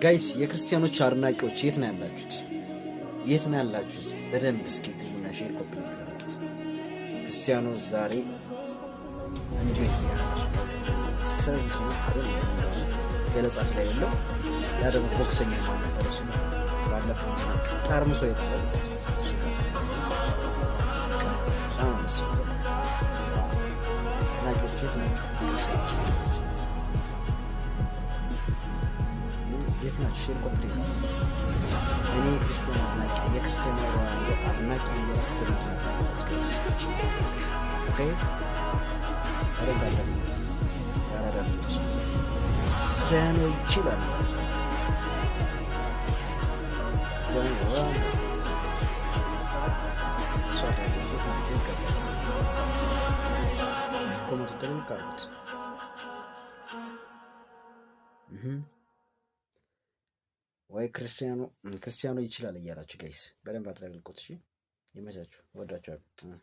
ጋይስ የክርስቲያኖች አድናቂዎች የት ነው ያላችሁት? የት ነው ያላችሁት? በደንብ እስኪ ግቡና ሼር ኮፒ አድርጉት። ክርስቲያኖ ዛሬ እንዲሁ ስብሰባ ሲሆን አይደል ገለጻ ስለሌለው ያ ደግሞ ቦክሰኛ ማን ነበር እሱ ባለፈው ጠርምሶ የጣለው ናቸው የት ናችሁ? ሼር ኮፒ እኔ ክርስቲያን አድናቂ የክርስቲያን አድናቂ የራስ ኮሚቴ ኦኬ አረጋጋለች ያራዳለች ዛኑ ይችላል ደግሞ ሶፋቶች ናቸው ይቀበላል ኮሜንት ተንካሩት ወይ ክርስቲያኖ ይችላል እያላችሁ ጋይስ በደንብ አትረግልቁት። እሺ ይመቻችሁ። ወዳችኋለሁ።